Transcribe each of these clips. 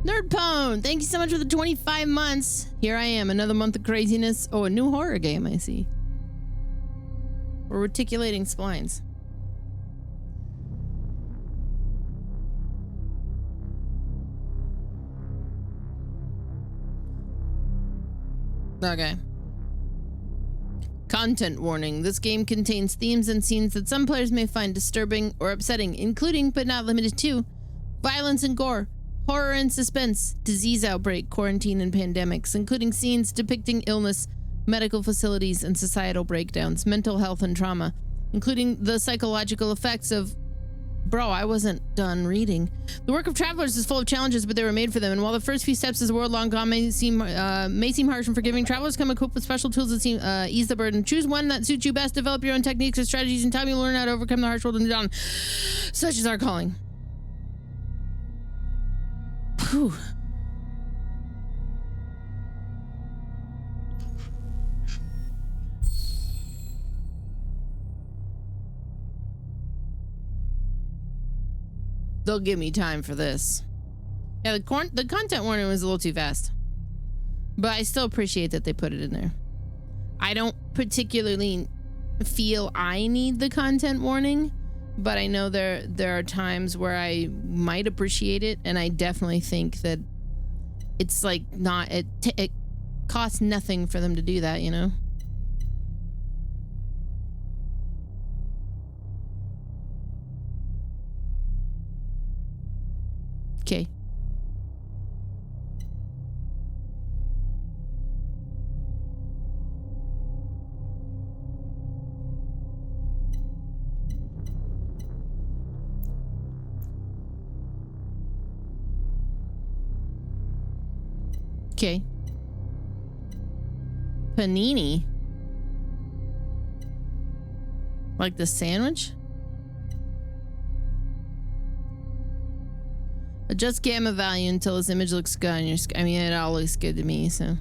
Nerdpone, thank you so much for the 25 months. Here I am, another month of craziness. Oh, a new horror game, I see. We're reticulating splines. Okay. Content warning. This game contains themes and scenes that some players may find disturbing or upsetting, including, but not limited to, violence and gore, horror and suspense, disease outbreak, quarantine, and pandemics, including scenes depicting illness, medical facilities, and societal breakdowns, mental health and trauma, including the psychological effects of... Bro, I wasn't done reading. The work of travelers is full of challenges, but they were made for them. And while the first few steps as a world long gone may seem harsh and forgiving, travelers come equipped with special tools that seem ease the burden. Choose one that suits you best. Develop your own techniques and strategies. In time, you'll learn how to overcome the harsh world and down. Such is our calling. Whew. They'll give me time for this. Yeah, the content warning was a little too fast. But I still appreciate that they put it in there. I don't particularly feel I need the content warning, but I know there are times where I might appreciate it, and I definitely think that it's like not... It costs nothing for them to do that, you know? Okay. Okay. Panini. Like the sandwich? Adjust gamma value until this image looks good on your screen. I mean, it all looks good to me, so.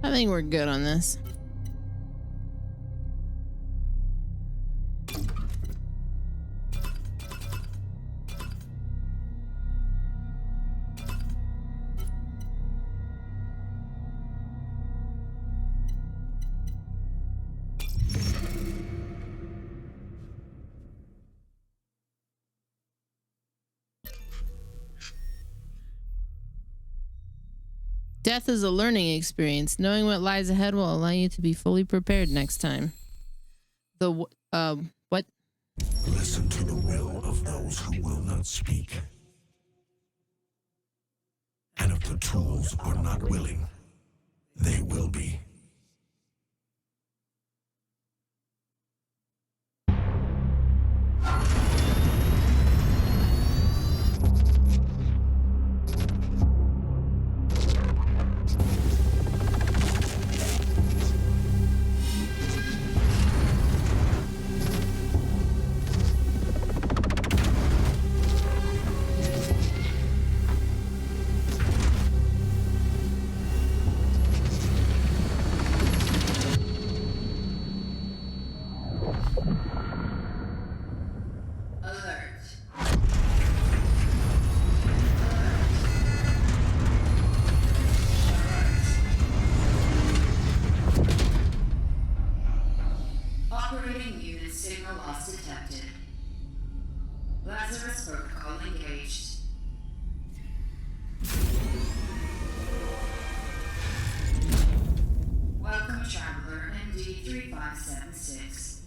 I think we're good on this. Death is a learning experience. Knowing what lies ahead will allow you to be fully prepared next time. What? Listen to the will of those who will not speak. And if the tools are not willing, they will be.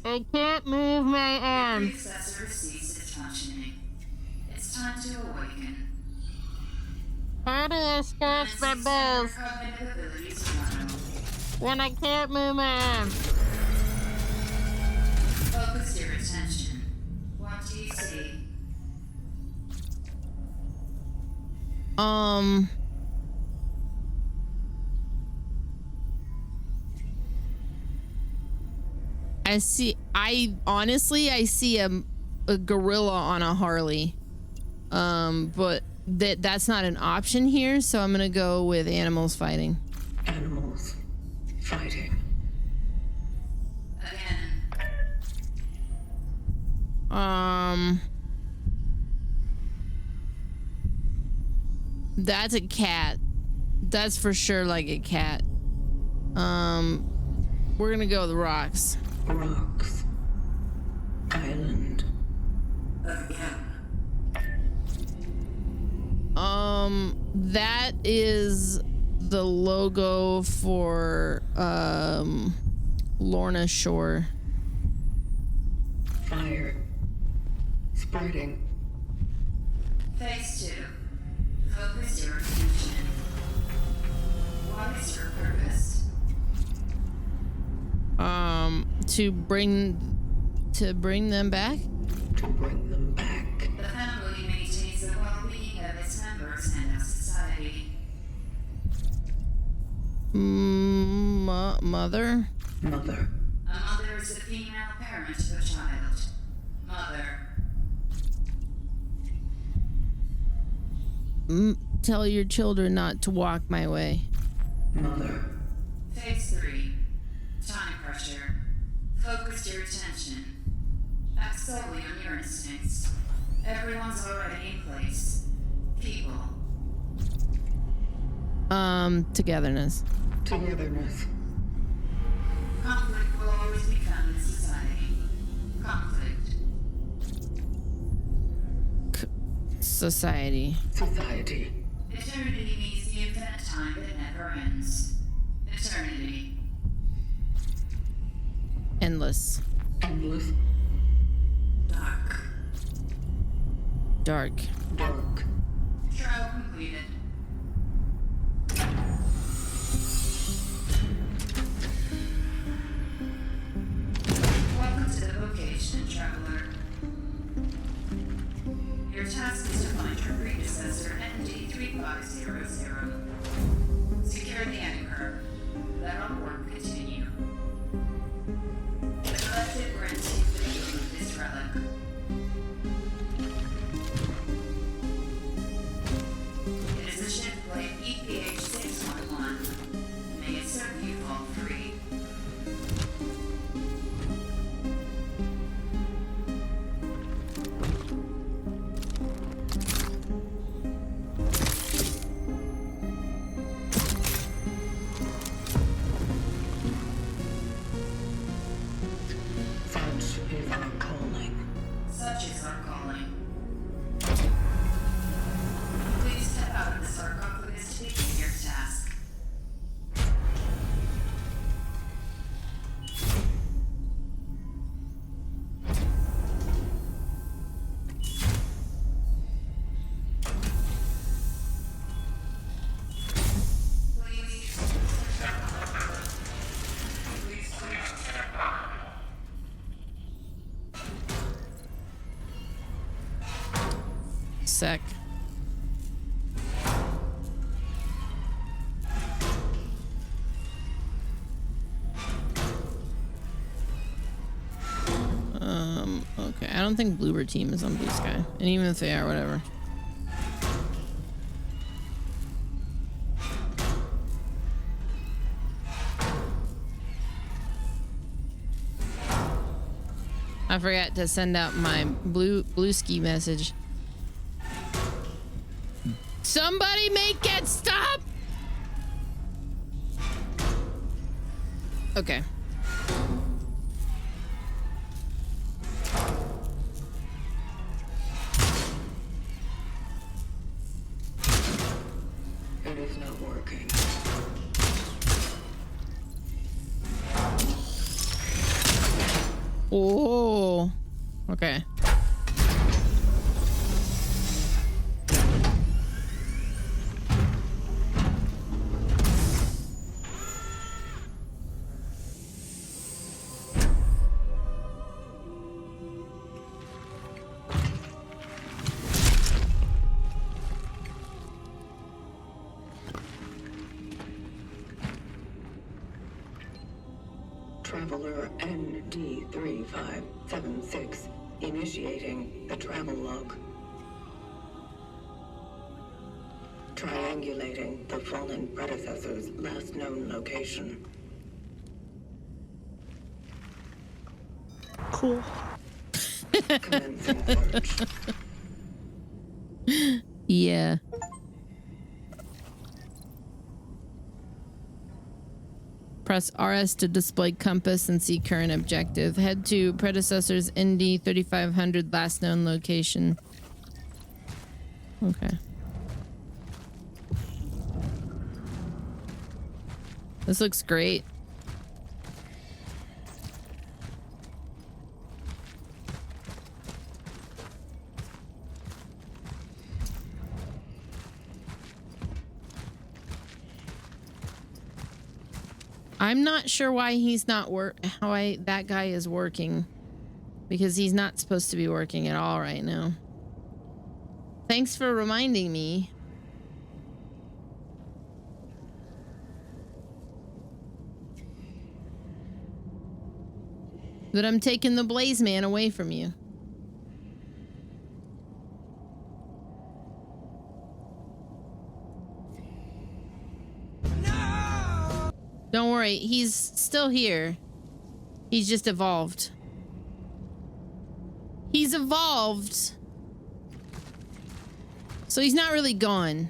I can't move my arm. Every accessory ceases functioning. It's time to awaken. How do I scratch my balls when I can't move my arm? Focus your attention. What do you see? I see a gorilla on a Harley. But that's not an option here, so I'm gonna go with animals fighting. Animals fighting. Again. That's a cat. That's for sure like a cat. We're gonna go with rocks. Rocks. Island. Again. That is the logo for Lorna Shore. Fire. Spreading. Phase 2. Focus your attention. What is your purpose? To bring them back? To bring them back. The family maintains the well-being of its members and of society. Mother? Mother. A mother is the female parent of a child. Mother. Tell your children not to walk my way. Mother. Phase 3. Time pressure. Focus your attention. Act solely on your instincts. Everyone's already in place. People. Togetherness. Togetherness. Conflict will always be found in society. Conflict. Society. Society. Eternity means the infinite time that never ends. Eternity. Endless. Endless. Dark. Dark. Dark. Trial completed. Welcome to the vocation, traveler. Your task is to find your predecessor, ND3500. Secure the anchor. Let our work continue. The collective grants you the use of this relic. It is a ship blade EPH-611. May it serve you all three. Such is our calling. Such is our calling. Please step out of the sarcophagus to begin your task. Sec. Okay. I don't think Bluebird team is on Blue Sky. And even if they are, whatever. I forgot to send out my blue ski message. Somebody make it stop! Okay. It is not working. Oh. Okay. Traveler ND3576 initiating the travel log. Triangulating the fallen predecessor's last known location. Cool. Commencing search. Yeah. Press RS to display compass and see current objective. Head to predecessor's ND 3500 last known location. Okay. This looks great. I'm not sure why he's not that guy is working, because he's not supposed to be working at all right now. Thanks for reminding me. But I'm taking the Blaze Man away from you. Don't worry, he's still here. He's just evolved. He's evolved. So he's not really gone.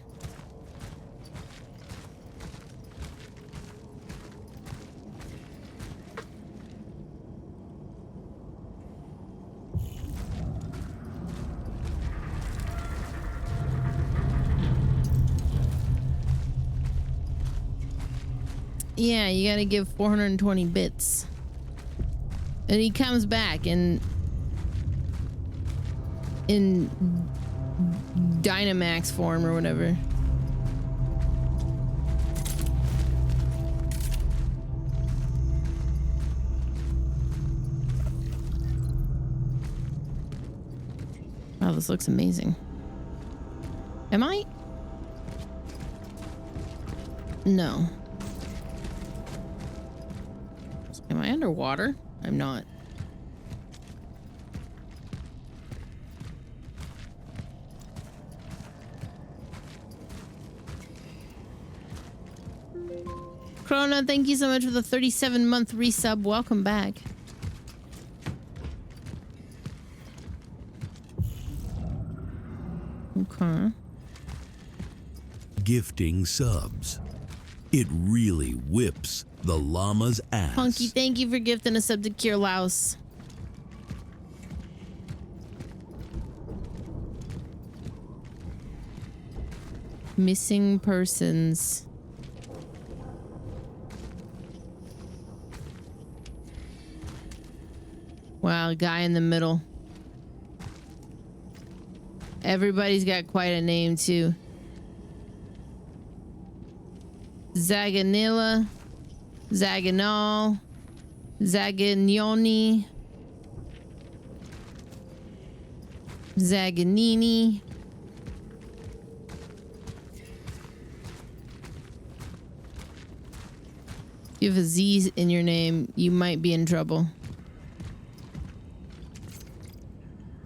Yeah, you gotta give 420 bits. And he comes back in Dynamax form or whatever. Wow, this looks amazing. Am I? No. Am I underwater? I'm not. Crona, thank you so much for the 37-month resub. Welcome back. Okay. Gifting subs. It really whips the llama's ass. Punky, thank you for gifting a sub to Cure Louse. Missing persons. Wow, guy in the middle. Everybody's got quite a name too. Zaganilla, Zaganal, Zagagnoni, Zaganini. If you have a Z in your name, you might be in trouble.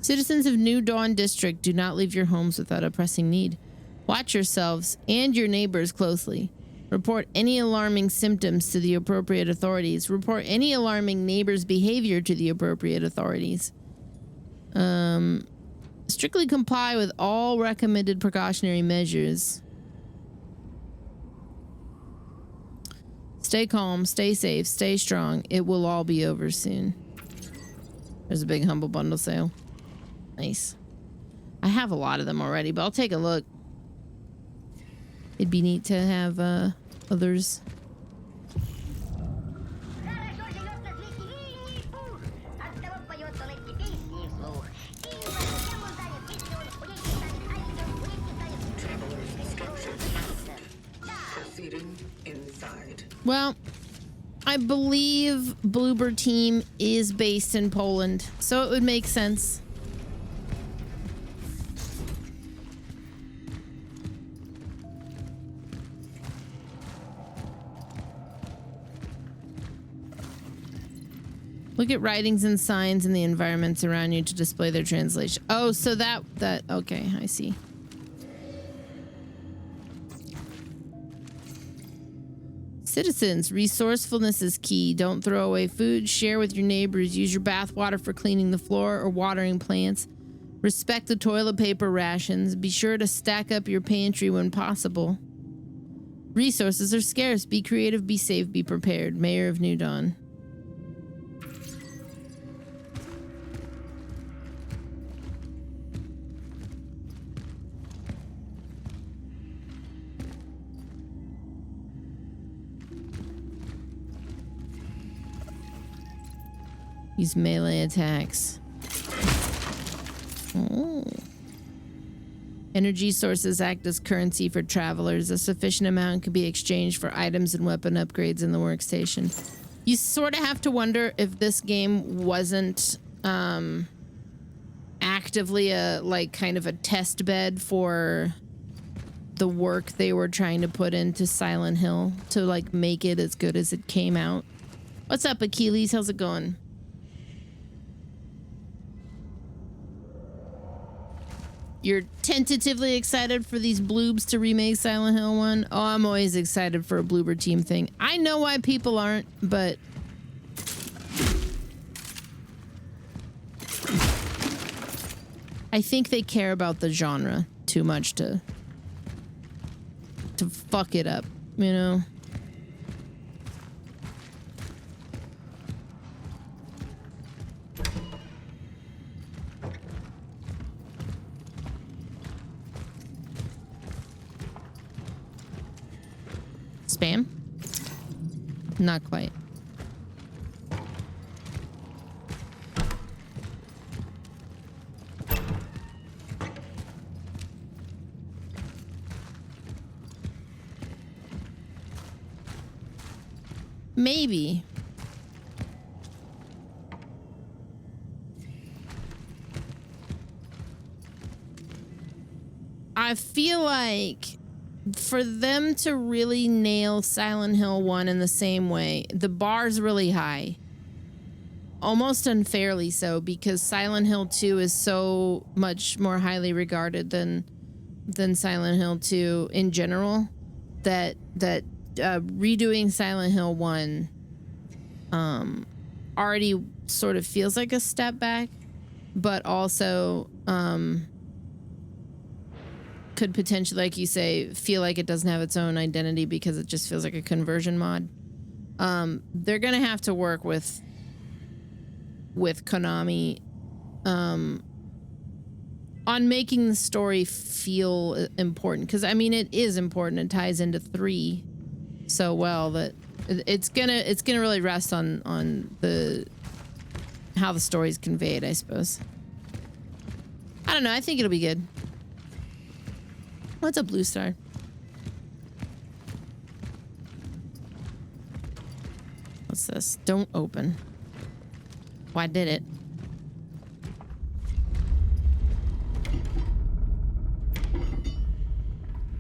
Citizens of New Dawn District, do not leave your homes without a pressing need. Watch yourselves and your neighbors closely. Report any alarming symptoms to the appropriate authorities. Report any alarming neighbor's behavior to the appropriate authorities. Strictly comply with all recommended precautionary measures. Stay calm, stay safe, stay strong. It will all be over soon. There's a big Humble Bundle sale. Nice. I have a lot of them already, but I'll take a look. It'd be neat to have others. Proceeding inside. Well, I believe Bloober Team is based in Poland, so it would make sense. Look at writings and signs in the environments around you to display their translation. Oh, so that okay, I see. Citizens, resourcefulness is key. Don't throw away food. Share with your neighbors. Use your bath water for cleaning the floor or watering plants. Respect the toilet paper rations. Be sure to stack up your pantry when possible. Resources are scarce. Be creative, be safe, be prepared. Mayor of New Dawn. Use melee attacks. Oh. Energy sources act as currency for travelers. A sufficient amount can be exchanged for items and weapon upgrades in the workstation. You sort of have to wonder if this game wasn't actively a kind of a test bed for the work they were trying to put into Silent Hill to make it as good as it came out. What's up, Achilles? How's it going? You're tentatively excited for these bloobs to remake Silent Hill 1? Oh, I'm always excited for a bloober team thing. I know why people aren't, but... I think they care about the genre too much to fuck it up, you know? Spam? Not quite. Maybe. I feel like for them to really nail Silent Hill 1 in the same way, the bar's really high. Almost unfairly so, because Silent Hill 2 is so much more highly regarded than Silent Hill 2 in general, that redoing Silent Hill 1 already sort of feels like a step back, but also could potentially, like you say, feel like it doesn't have its own identity because it just feels like a conversion mod. They're gonna have to work with Konami on making the story feel important, because I mean it is important. It ties into 3 so well that it's gonna really rest on the how the story's conveyed, I suppose. I don't know, I think it'll be good. What's a blue star? What's this? Don't open. Why did it?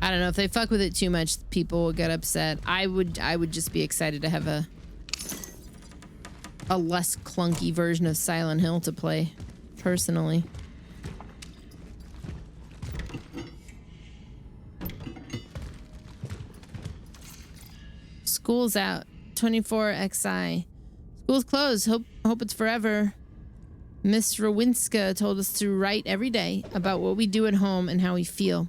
I don't know, if they fuck with it too much, people will get upset. I would just be excited to have a less clunky version of Silent Hill to play, personally. School's out. 24XI. School's closed. Hope it's forever. Miss Rowinska told us to write every day about what we do at home and how we feel.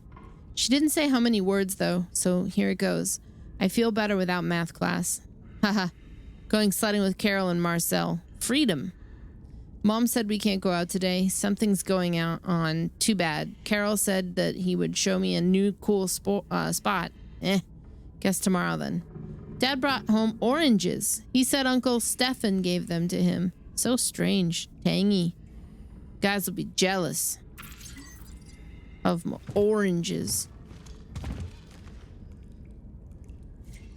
She didn't say how many words, though, so here it goes. I feel better without math class. Haha. Going sledding with Carol and Marcel. Freedom. Mom said we can't go out today. Something's going on. Too bad. Carol said that he would show me a new cool spot. Guess tomorrow then. Dad brought home oranges. He said Uncle Stefan gave them to him. So strange. Tangy. Guys will be jealous of my oranges.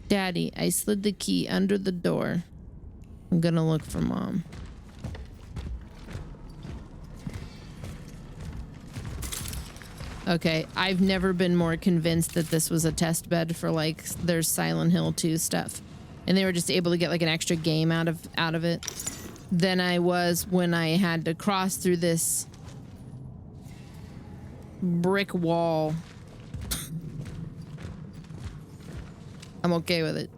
Daddy, I slid the key under the door. I'm gonna look for Mom. Okay, I've never been more convinced that this was a test bed for their Silent Hill 2 stuff, and they were just able to get an extra game out of it. than I was when I had to cross through this brick wall. I'm okay with it.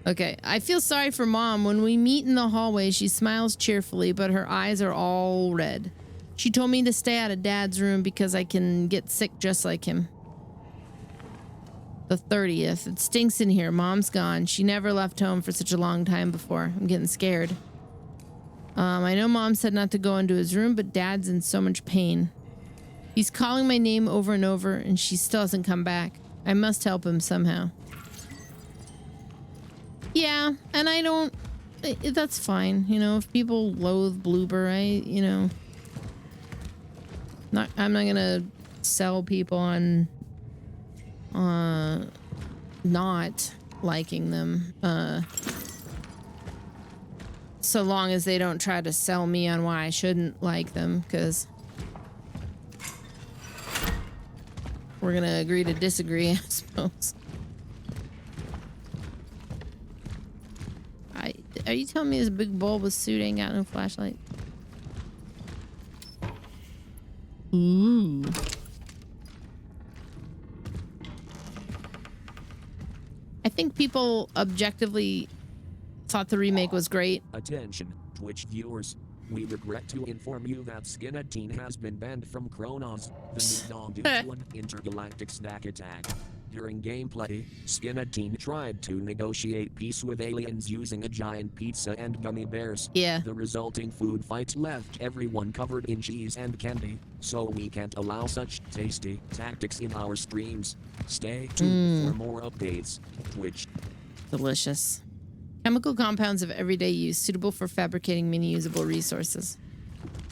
Okay, I feel sorry for Mom. When we meet in the hallway, she smiles cheerfully, but her eyes are all red. She told me to stay out of Dad's room because I can get sick just like him. The 30th. It stinks in here. Mom's gone. She never left home for such a long time before. I'm getting scared. I know Mom said not to go into his room, but Dad's in so much pain. He's calling my name over and over, and she still hasn't come back. I must help him somehow. Yeah, and I don't... That's fine. You know, if people loathe Bloober, I'm not gonna sell people on not liking them, so long as they don't try to sell me on why I shouldn't like them, because we're gonna agree to disagree, I suppose. Are you telling me this big bulbous suit ain't got no flashlight? Ooh. I think people objectively thought the remake was great. Attention, Twitch viewers. We regret to inform you that skinnedteen has been banned from Cronos, the new dog due to an intergalactic snack attack. During gameplay, skinnedteen tried to negotiate peace with aliens using a giant pizza and gummy bears. Yeah. The resulting food fight left everyone covered in cheese and candy, so we can't allow such tasty tactics in our streams. Stay tuned for more updates. Twitch. Delicious. Chemical compounds of everyday use, suitable for fabricating mini-usable resources.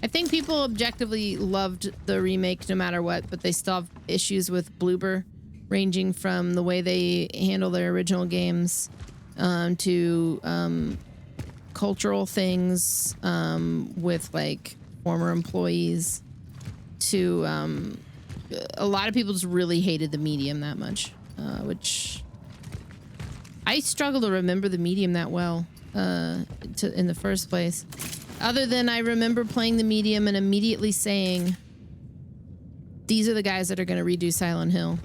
I think people objectively loved the remake no matter what, but they still have issues with Bloober, ranging from the way they handle their original games to cultural things with like former employees to a lot of people just really hated the medium that much, which I struggle to remember the medium that well in the first place, other than I remember playing the medium and immediately saying, these are the guys that are going to redo Silent Hill.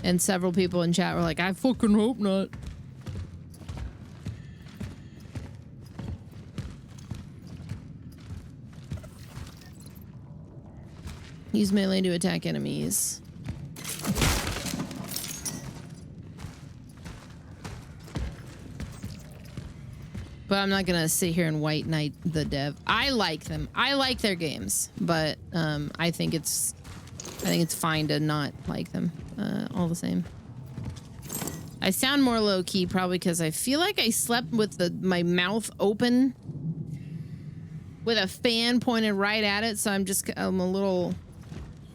And several people in chat were like, I fucking hope not. Use melee to attack enemies. But I'm not gonna sit here and white knight the dev. I like them. I like their games, but I think it's fine to not like them all the same. I sound more low-key probably because I feel like I slept with my mouth open with a fan pointed right at it, so I'm a little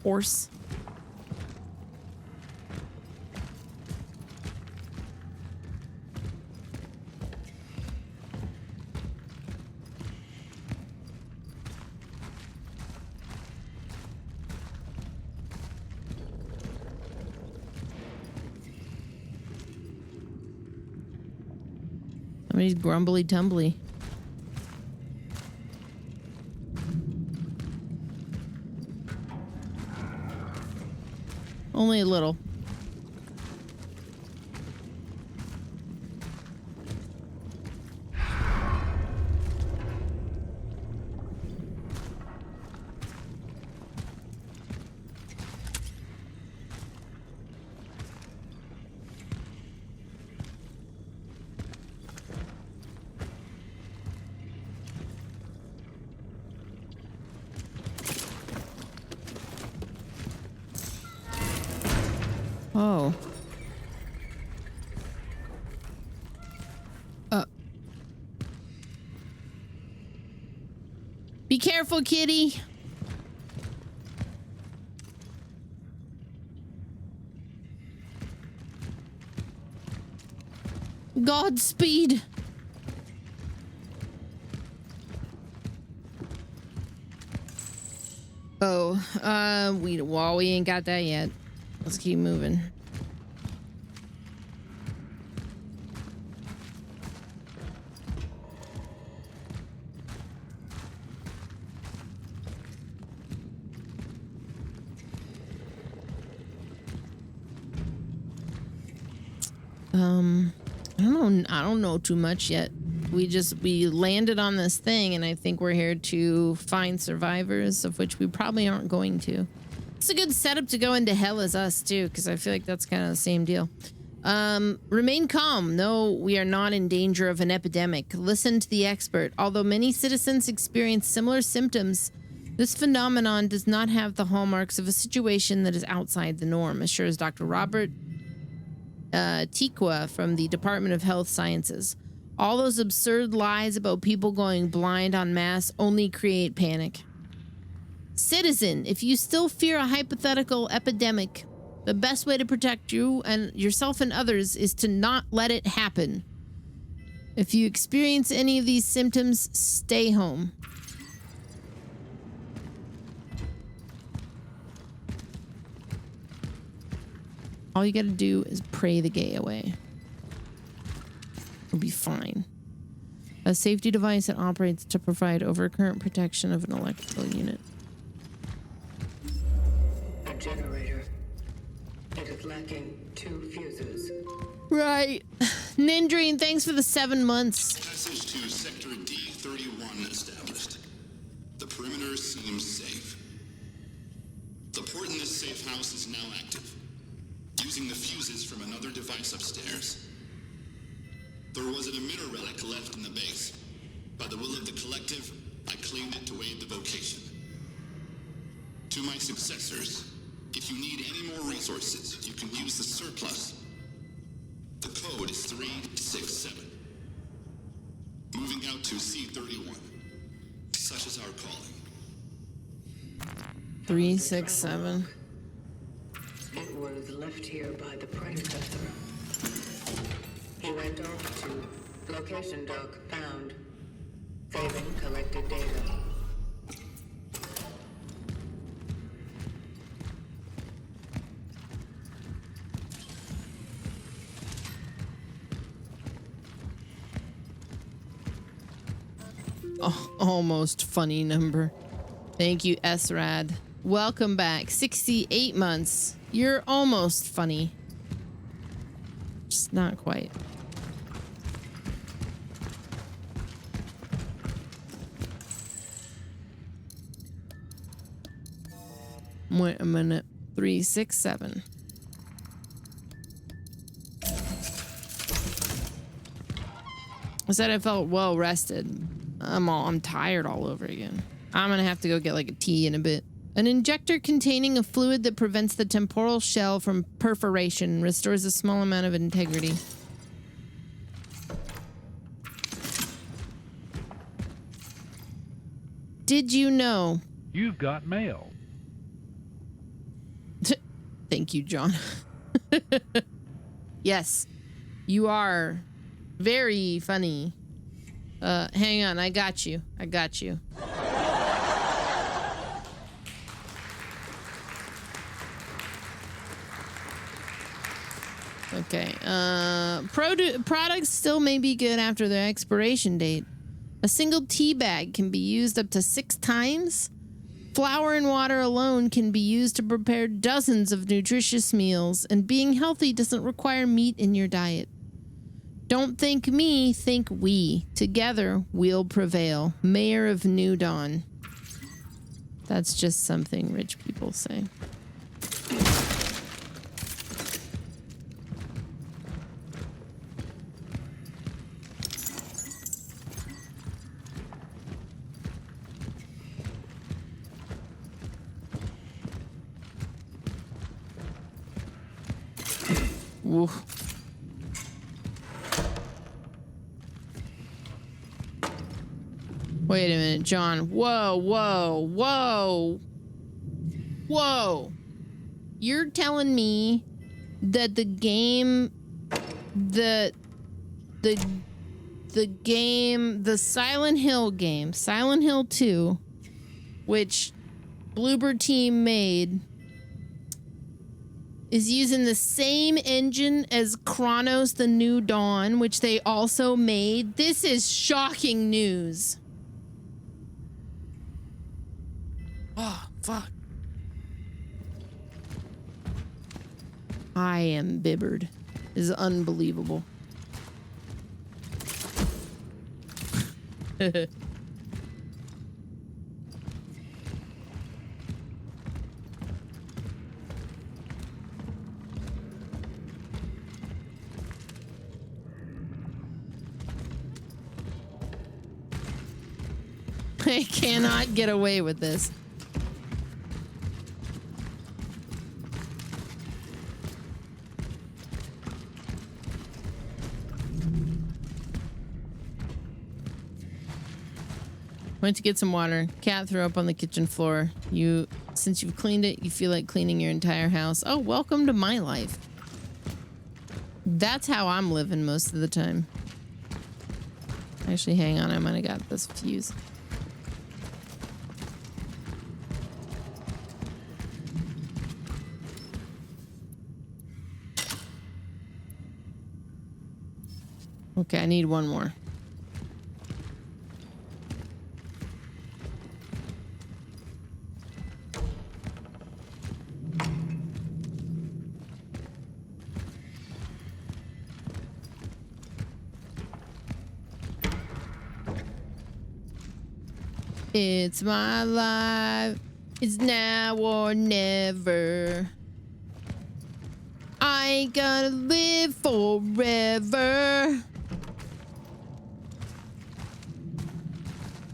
hoarse. Somebody's grumbly tumbly. Only a little. Oh. Be careful, kitty. Godspeed. Oh, we ain't got that yet. Let's keep moving. I don't know too much yet. We landed on this thing, and I think we're here to find survivors, of which we probably aren't going to. It's a good setup to go into hell as us too, because I feel like that's kind of the same deal. Remain calm. No, we are not in danger of an epidemic. Listen to the expert. Although many citizens experience similar symptoms, this phenomenon does not have the hallmarks of a situation that is outside the norm, assures Dr. Robert Tikwa from the Department of Health Sciences. All those absurd lies about people going blind en masse only create panic. Citizen, if you still fear a hypothetical epidemic, the best way to protect you and yourself and others is to not let it happen. If you experience any of these symptoms, stay home. All you gotta do is pray the gay away. It'll be fine. A safety device that operates to provide overcurrent protection of an electrical unit. A generator. It is lacking 2 fuses. Right. Nindrine, thanks for the 7 months. Passage to Sector D31 established. The perimeter seems safe. The port in this safe house is now active, using the fuses from another device upstairs. There was an emitter relic left in the base. By the will of the collective, I claimed it to aid the vocation. To my successors, if you need any more resources, you can use the surplus. The code is 367. Moving out to C31. Such is our calling. 367. It was left here by the predecessor. He went off to location dock found. Saving collected data. Oh, almost funny number. Thank you, SRAD. Welcome back. 68 months. You're almost funny. Just not quite. Wait a minute. 367. I said I felt well rested. I'm tired all over again. I'm gonna have to go get like a tea in a bit. An injector containing a fluid that prevents the temporal shell from perforation and restores a small amount of integrity. Did you know? You've got mail. Thank you, John. Yes, you are very funny. Hang on, I got you. I got you. Okay. Products still may be good after their expiration date. A single tea bag can be used up to 6 times. Flour and water alone can be used to prepare dozens of nutritious meals, and being healthy doesn't require meat in your diet. Don't think me, think we. Together, we'll prevail. Mayor of New Dawn. That's just something rich people say. Oof. Wait a minute, John. Whoa, whoa, whoa. Whoa. You're telling me that the game, the Silent Hill game, Silent Hill 2, which Bloober Team made, is using the same engine as Cronos the New Dawn, which they also made? This is shocking news. Oh, fuck. I am bibbered. is unbelievable. I cannot get away with this. Went to get some water. Cat threw up on the kitchen floor. Since you've cleaned it, you feel like cleaning your entire house. Oh, welcome to my life. That's how I'm living most of the time. Actually, hang on. I might have got this fuse. Okay, I need one more. It's my life. It's now or never. I ain't gonna live forever.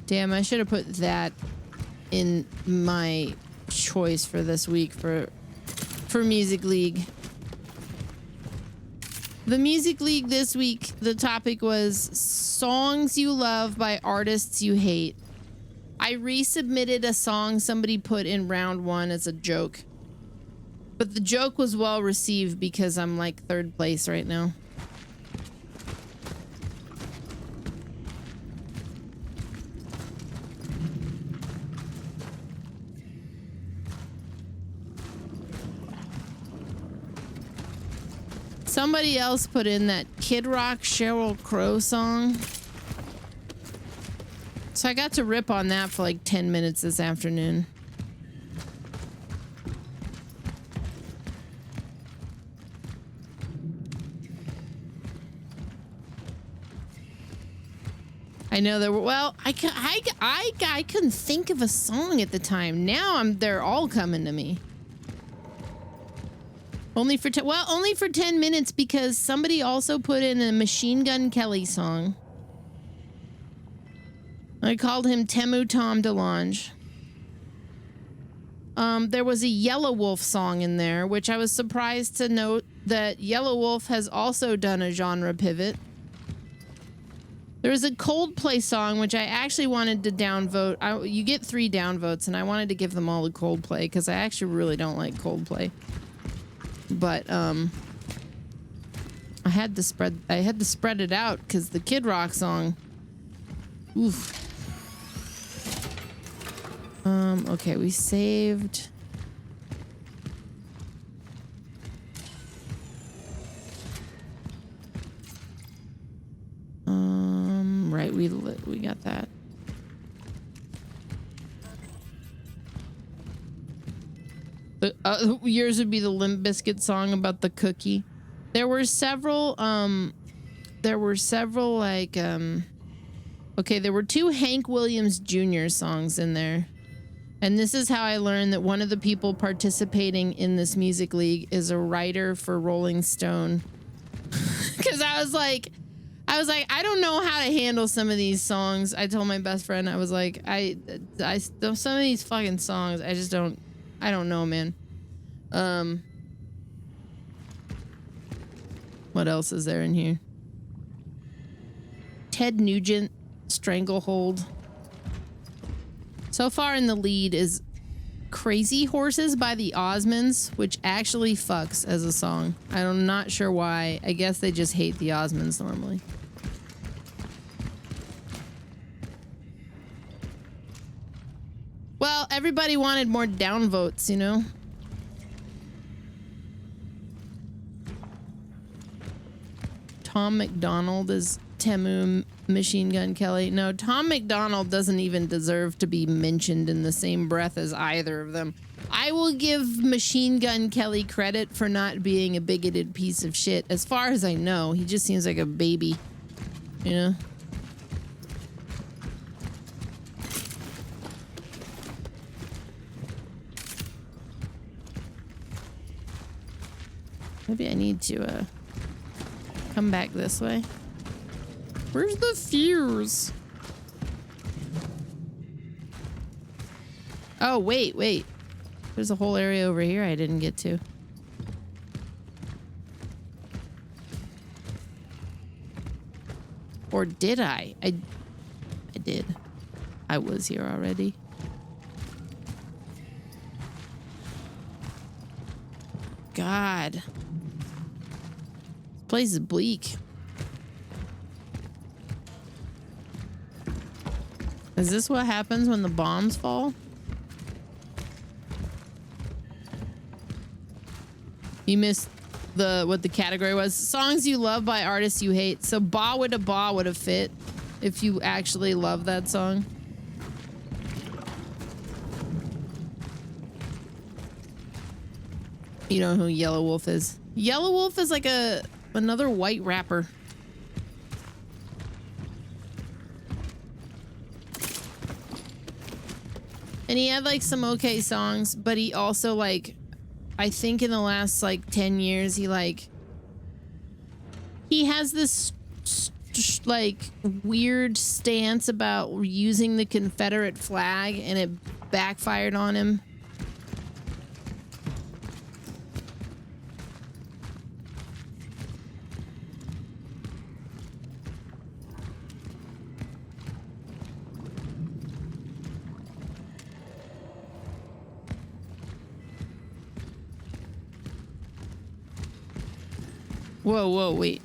Damn, I should have put that in my choice for this week for Music League. The Music League this week, the topic was songs you love by artists you hate. I resubmitted a song somebody put in round 1 as a joke. But the joke was well received because I'm like 3rd place right now. Somebody else put in that Kid Rock Sheryl Crow song. So I got to rip on that for like 10 minutes this afternoon. I know there were, well, I couldn't think of a song at the time. Now they're all coming to me. Only for 10 minutes because somebody also put in a Machine Gun Kelly song. I called him Temu Tom DeLonge. There was a Yellow Wolf song in there, which I was surprised to note that Yellow Wolf has also done a genre pivot. There was a Coldplay song, which I actually wanted to downvote. You get 3 downvotes, and I wanted to give them all to Coldplay because I actually really don't like Coldplay. But I had to spread it out because the Kid Rock song. Oof. Okay, we saved. Right, we got that. Yours would be the Limp Bizkit song about the cookie. There were several like okay, there were 2 Hank Williams Jr. songs in there. And this is how I learned that one of the people participating in this music league is a writer for Rolling Stone. Cuz I was like, I don't know how to handle some of these songs. I told my best friend, I was like, some of these fucking songs, I don't know, man. What else is there in here? Ted Nugent, Stranglehold. So far in the lead is Crazy Horses by the Osmonds, which actually fucks as a song. I'm not sure why. I guess they just hate the Osmonds normally. Well, everybody wanted more downvotes, you know? Tom McDonald is Temu Machine Gun Kelly. No, Tom McDonald doesn't even deserve to be mentioned in the same breath as either of them. I will give Machine Gun Kelly credit for not being a bigoted piece of shit. As far as I know, he just seems like a baby, you know? Maybe I need to come back this way. Where's the fuse? Oh, wait. There's a whole area over here I didn't get to. Or did I? I did. I was here already. God. This place is bleak. Is this what happens when the bombs fall? You missed what the category was. Songs you love by artists you hate. So Ba Wada Ba would have fit if you actually love that song. You know who Yellow Wolf is? Yellow Wolf is like another white rapper. And he had like some okay songs, but he also like, I think in the last like 10 years, he has this like weird stance about using the Confederate flag, and it backfired on him. Whoa, wait.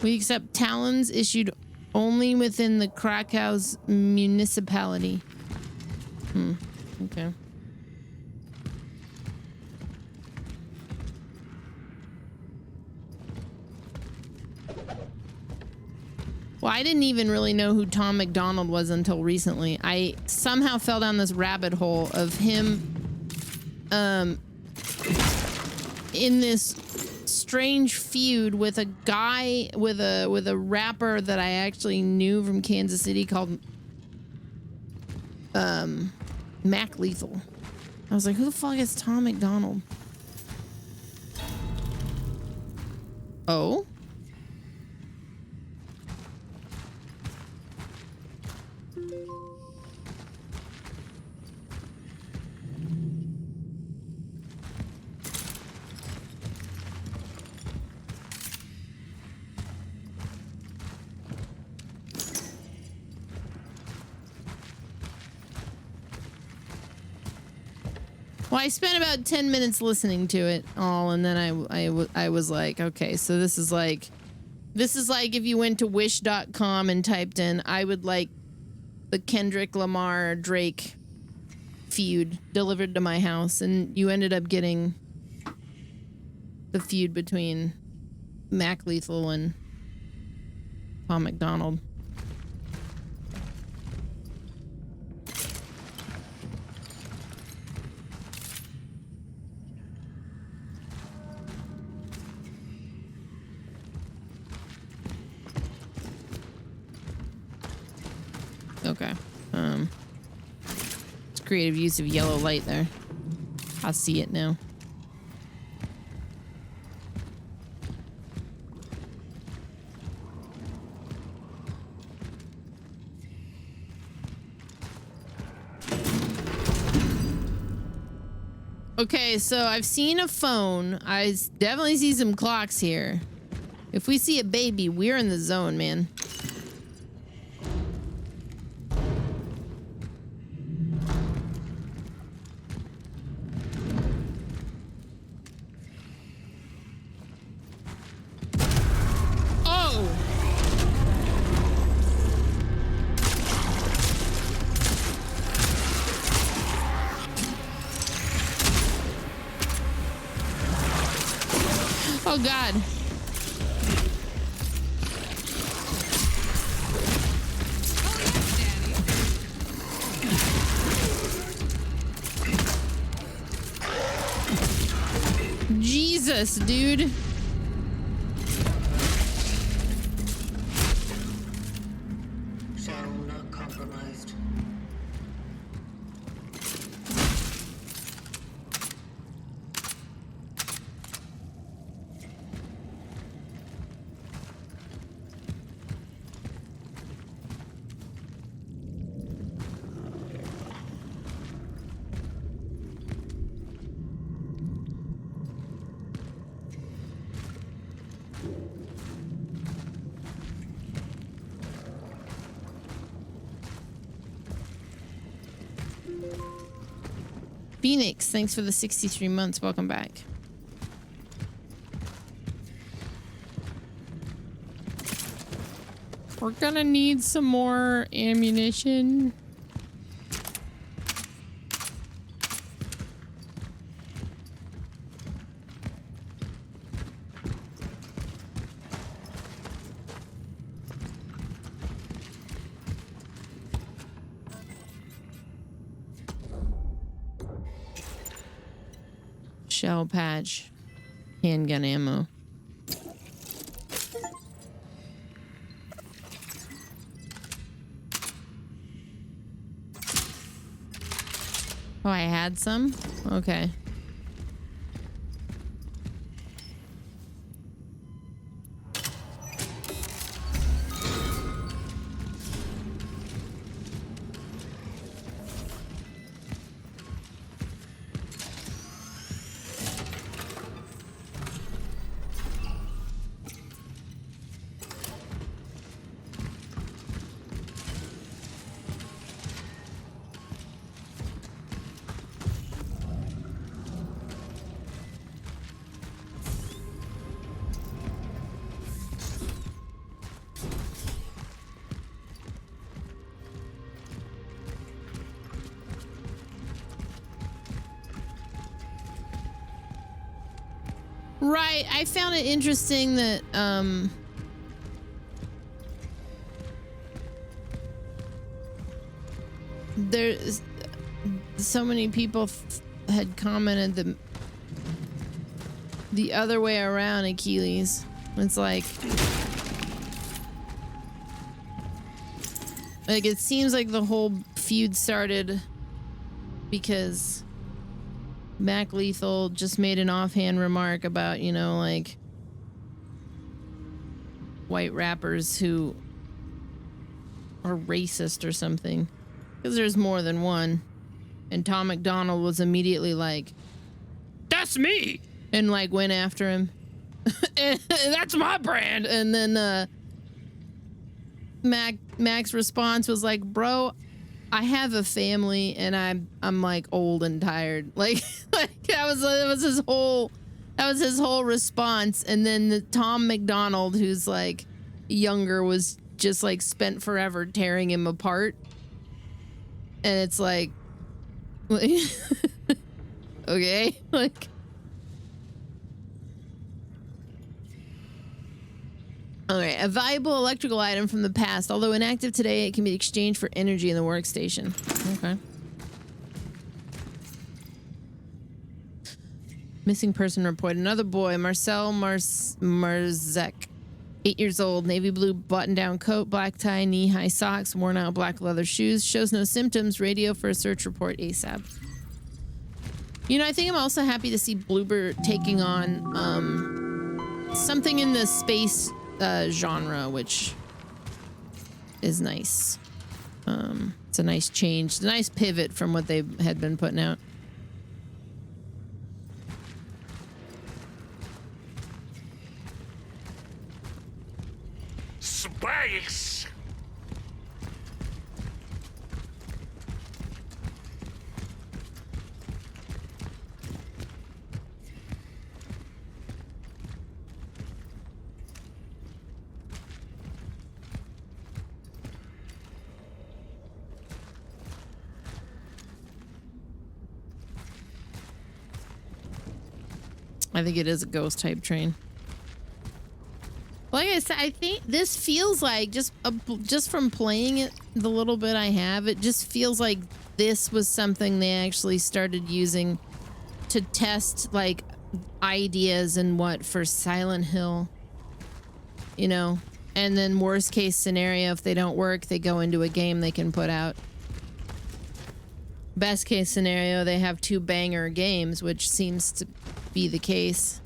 We accept talons issued only within the Krakow's municipality. Okay. Well, I didn't even really know who Tom McDonald was until recently. I somehow fell down this rabbit hole of him in this strange feud with a guy with a rapper that I actually knew from Kansas City called Mac Lethal. I was like, who the fuck is Tom McDonald? Oh? Well, I spent about 10 minutes listening to it all, and then I was like, okay, so this is like if you went to wish.com and typed in, I would like the Kendrick Lamar Drake feud delivered to my house, and you ended up getting the feud between Mac Lethal and Tom McDonald. Okay. It's creative use of yellow light there. I see it now. Okay, so I've seen a phone. I definitely see some clocks here. If we see a baby, we're in the zone, man. Oh God. Jesus, dude. Shell not compromised. Phoenix, thanks for the 63 months. Welcome back. We're gonna need some more ammunition. Shell patch, handgun ammo. Oh, I had some? Okay. Right, I found it interesting that there's so many people had commented the other way around Achilles. It's like it seems like the whole feud started because Mac Lethal just made an offhand remark about, you know, like white rappers who are racist or something. Because there's more than one. And Tom McDonald was immediately like, "That's me!" And like went after him. "That's my brand." And then Mac's response was like, "Bro, I have a family and I'm like old and tired." Like that was his whole response. And then the Tom McDonald, who's like younger, was just like spent forever tearing him apart. And it's like okay, like alright, a valuable electrical item from the past. Although inactive today, it can be exchanged for energy in the workstation. Okay. Missing person report. Another boy, Marcel Marzek. 8 years old, navy blue button-down coat, black tie, knee-high socks, worn out black leather shoes. Shows no symptoms. Radio for a search report ASAP. You know, I think I'm also happy to see Bloober taking on something in the space genre, which is nice. It's a nice change, a nice pivot from what they had been putting out. Space! I think it is a ghost type train. I said, I think this feels like just from playing it the little bit I have, it just feels like this was something they actually started using to test like ideas and what for Silent Hill, you know, and then worst case scenario, if they don't work, they go into a game they can put out. Best case scenario, they have 2 banger games, which seems to be the case.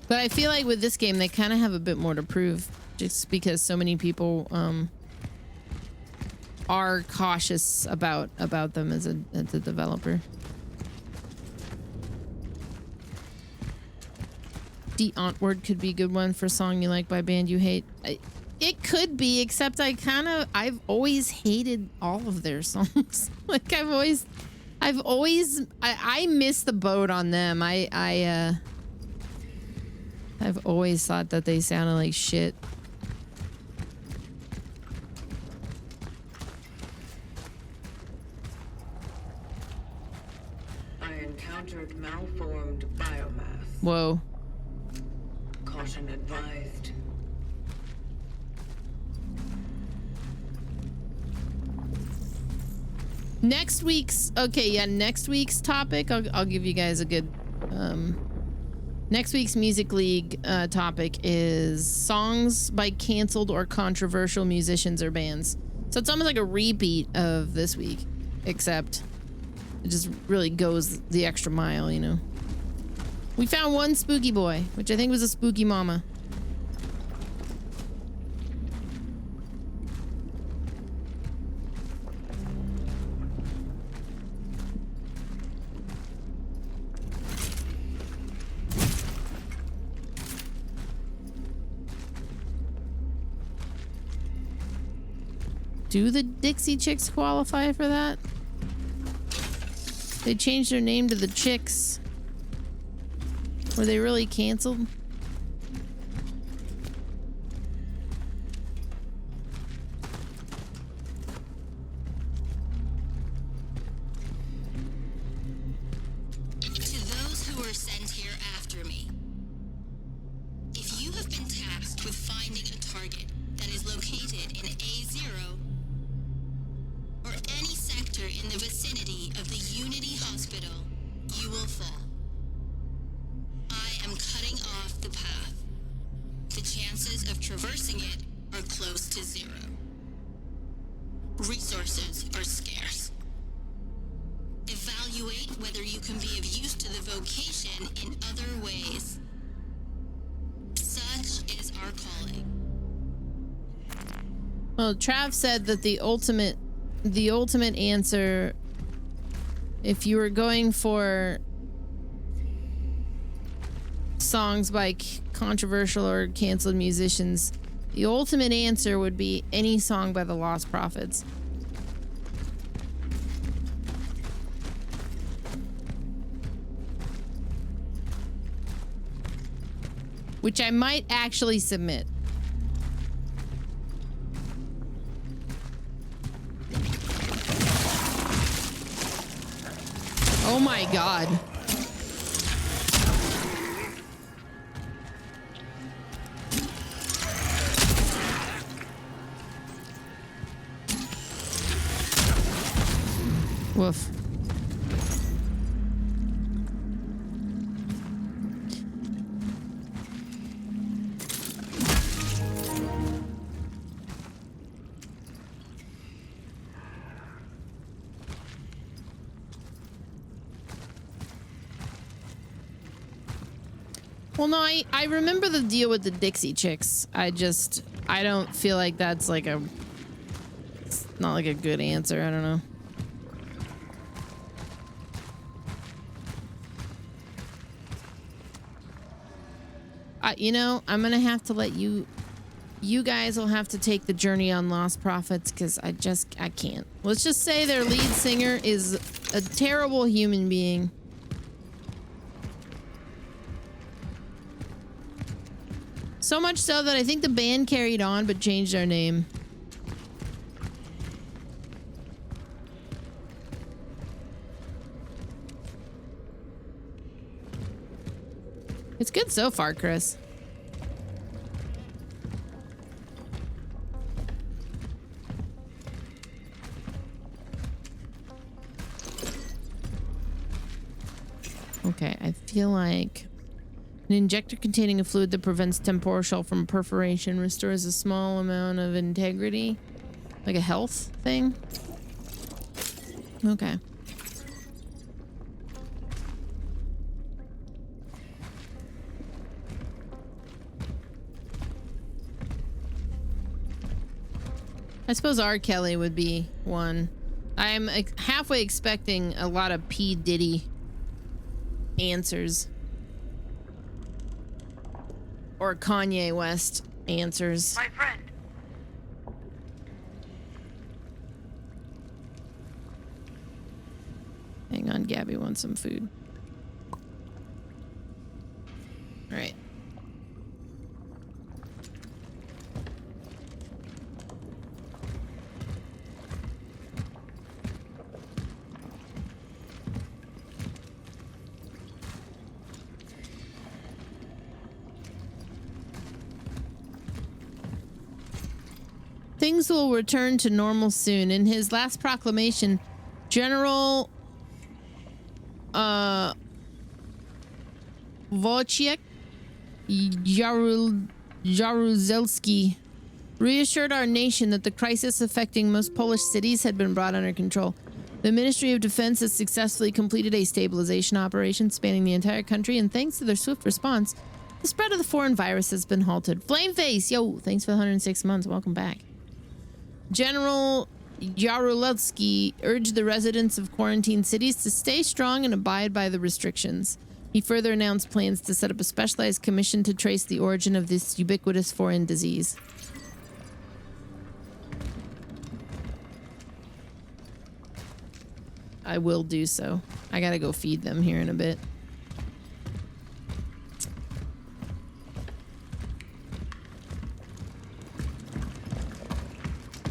But I feel like with this game, they kind of have a bit more to prove, just because so many people are cautious about them as a developer. The Ontward could be a good one for a song you like by a band you hate. It could be, except I've always hated all of their songs. Like I miss the boat on them. I've always thought that they sounded like shit. I encountered malformed biomass. Whoa. Caution advised. Next week's topic, I'll give you guys a good next week's Music League topic is songs by canceled or controversial musicians or bands. So it's almost like a repeat of this week, except it just really goes the extra mile, you know. We found one spooky boy, which I think was a spooky mama. Do the Dixie Chicks qualify for that? They changed their name to the Chicks. Were they really canceled? To those who were sent here after me, if you have been tasked with finding a target that is located in A0 or any sector in the vicinity of the Unity Hospital, you will fall. I am cutting off the path. The chances of traversing it are close to 0. Resources are scarce. Evaluate whether you can be of use to the vocation in other ways. Such is our calling. Well, Trav said that the ultimate answer, if you were going for songs by controversial or canceled musicians, the ultimate answer would be any song by the Lost Prophets. Which I might actually submit. Oh my god. Woof. Well, no, I remember the deal with the Dixie Chicks. I don't feel like that's like it's not like a good answer. I don't know. You know, I'm gonna have to let you guys will have to take the journey on Lost Prophets, because I can't. Let's just say their lead singer is a terrible human being. So much so that I think the band carried on but changed their name. It's good so far, Chris. Okay, I feel like an injector containing a fluid that prevents temporal shell from perforation restores a small amount of integrity. Like a health thing? Okay. I suppose R. Kelly would be one. I'm halfway expecting a lot of P. Diddy answers. Or Kanye West answers. My friend. Hang on, Gabby wants some food. All right. Things will return to normal soon. In his last proclamation, General Wojciech Jaruzelski reassured our nation that the crisis affecting most Polish cities had been brought under control. The Ministry of Defense has successfully completed a stabilization operation spanning the entire country, and thanks to their swift response, the spread of the foreign virus has been halted. Flameface, yo, thanks for the 106 months. Welcome back. General Jaruzelski urged the residents of quarantined cities to stay strong and abide by the restrictions. He further announced plans to set up a specialized commission to trace the origin of this ubiquitous foreign disease. I will do so. I gotta go feed them here in a bit.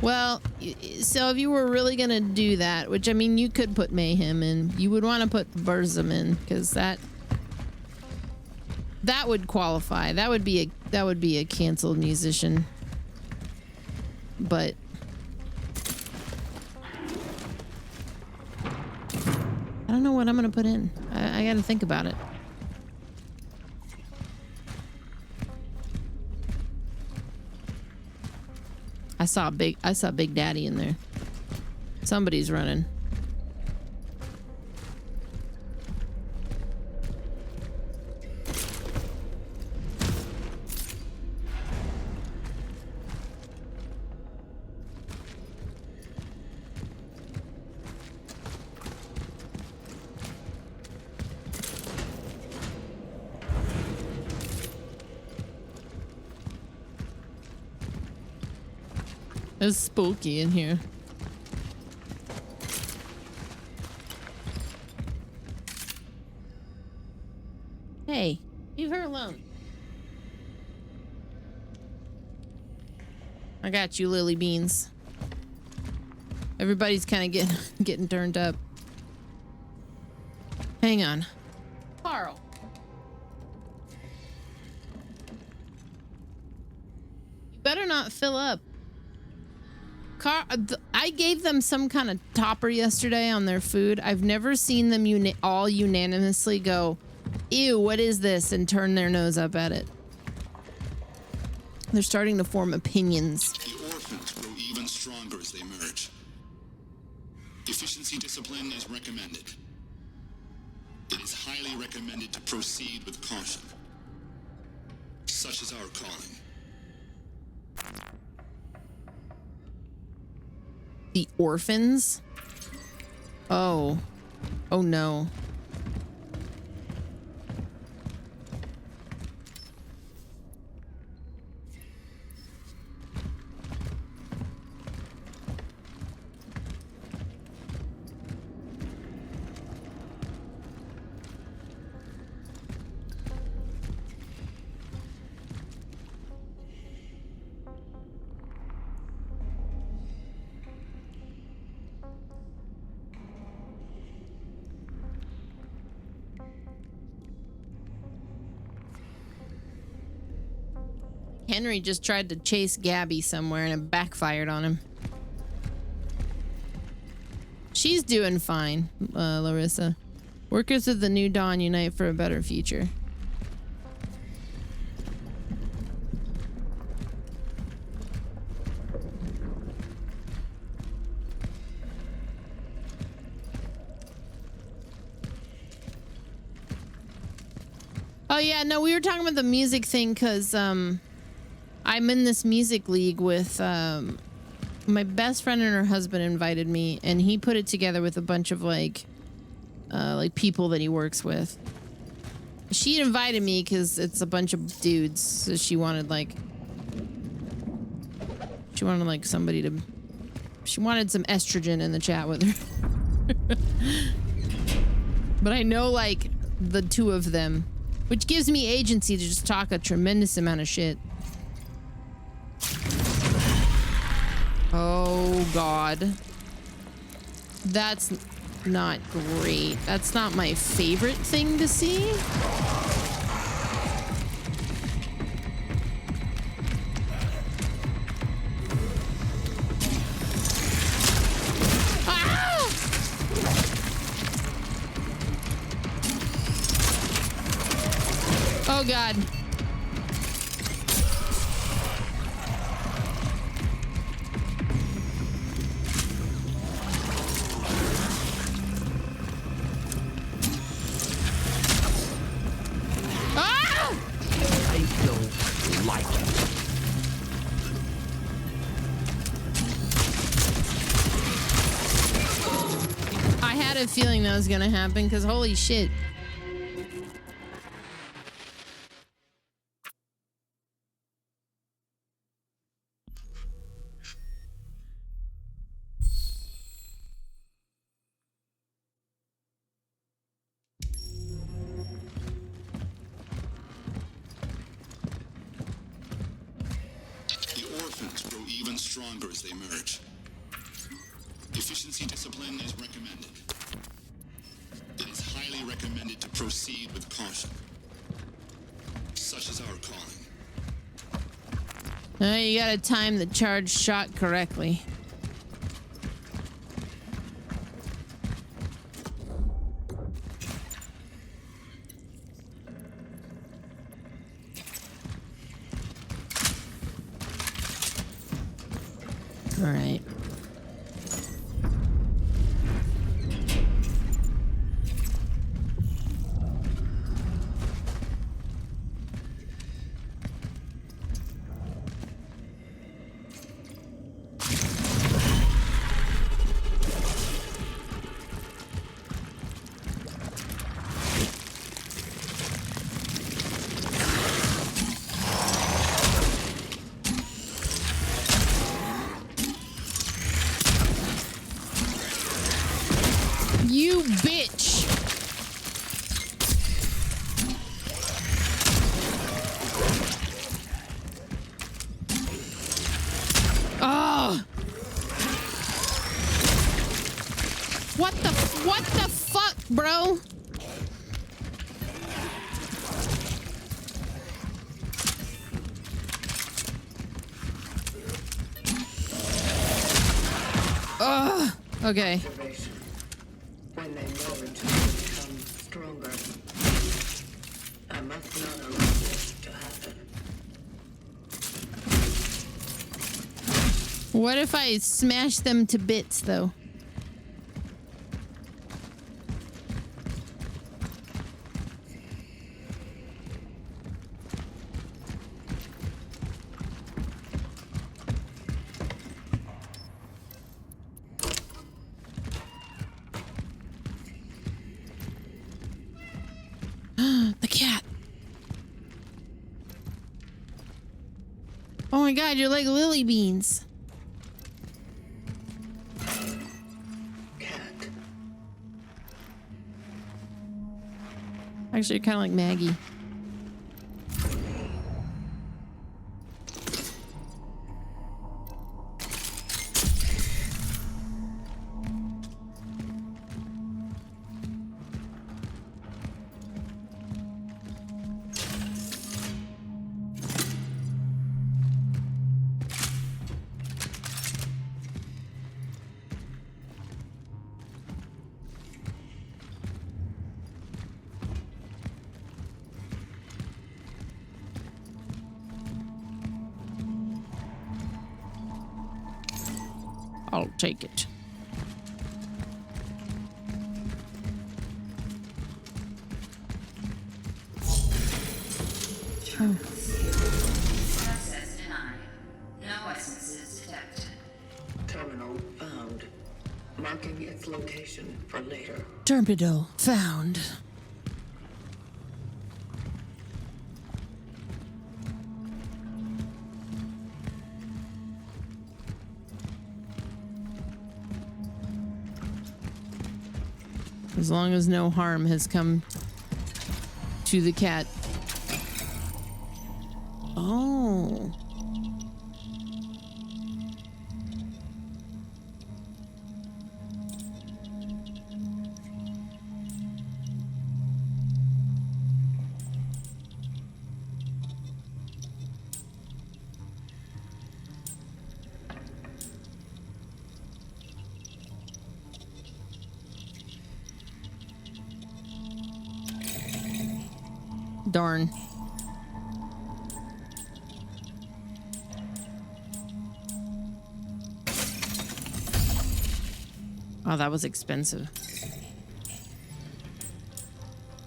Well, so if you were really gonna do that, which I mean, you could put Mayhem in, you would want to put Burzum in, because that would qualify. That would be a canceled musician. But I don't know what I'm gonna put in. I gotta think about it. I saw Big Daddy in there. Somebody's running. It's spooky in here. Hey, leave her alone. I got you, Lily Beans. Everybody's kind of getting turned up. Hang on. Carl. You better not fill up. I gave them some kind of topper yesterday on their food. I've never seen them all unanimously go, ew, what is this? And turn their nose up at it. They're starting to form opinions. The orphans grow even stronger as they merge. Efficiency discipline is recommended. It is highly recommended to proceed with caution. Such is our calling. The orphans? Oh. Oh no. Henry just tried to chase Gabby somewhere and it backfired on him. She's doing fine, Larissa. Workers of the New Dawn unite for a better future. Oh yeah, no, we were talking about the music thing because I'm in this music league with my best friend and her husband invited me, and he put it together with a bunch of like people that he works with. She invited me because it's a bunch of dudes, so she wanted somebody to. She wanted some estrogen in the chat with her. But I know like the two of them. Which gives me agency to just talk a tremendous amount of shit. Oh, God. That's not great. That's not my favorite thing to see. Oh God. Ah! I don't like it. I had a feeling that was gonna happen because holy shit. Stronger as they merge. Efficiency discipline is recommended. It is highly recommended to proceed with caution. Such is our calling. You gotta time the charge shot correctly. All right. You bitch! Oh! What the fuck, bro? Ugh! Okay. When they know it become stronger, I must not allow this to happen. What if I smash them to bits, though? The cat. Oh my God, you're like lily beans. Cat. Actually, you're kind of like Maggie. I'll take it. Access denied. No essences detected. Terminal found. Marking its location for later. Terminal found. As long as no harm has come to the cat. Oh. Darn. Oh, that was expensive.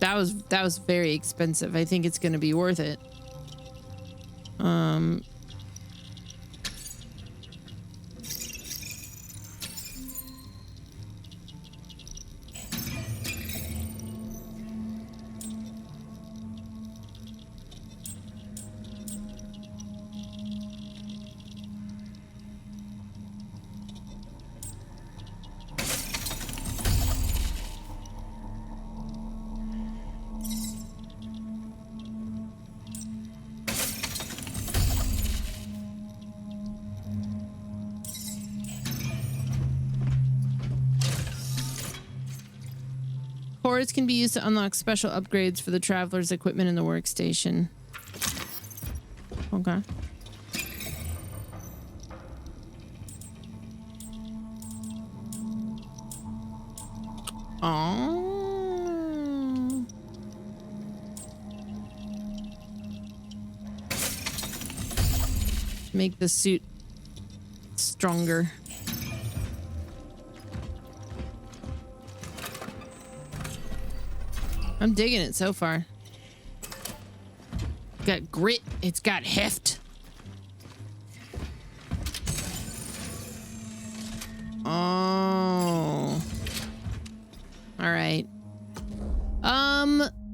That was very expensive. I think it's going to be worth it. Cores can be used to unlock special upgrades for the traveler's equipment in the workstation. Okay. Oh. Make the suit stronger. I'm digging it so far. It's got grit. It's got heft. Oh. All right.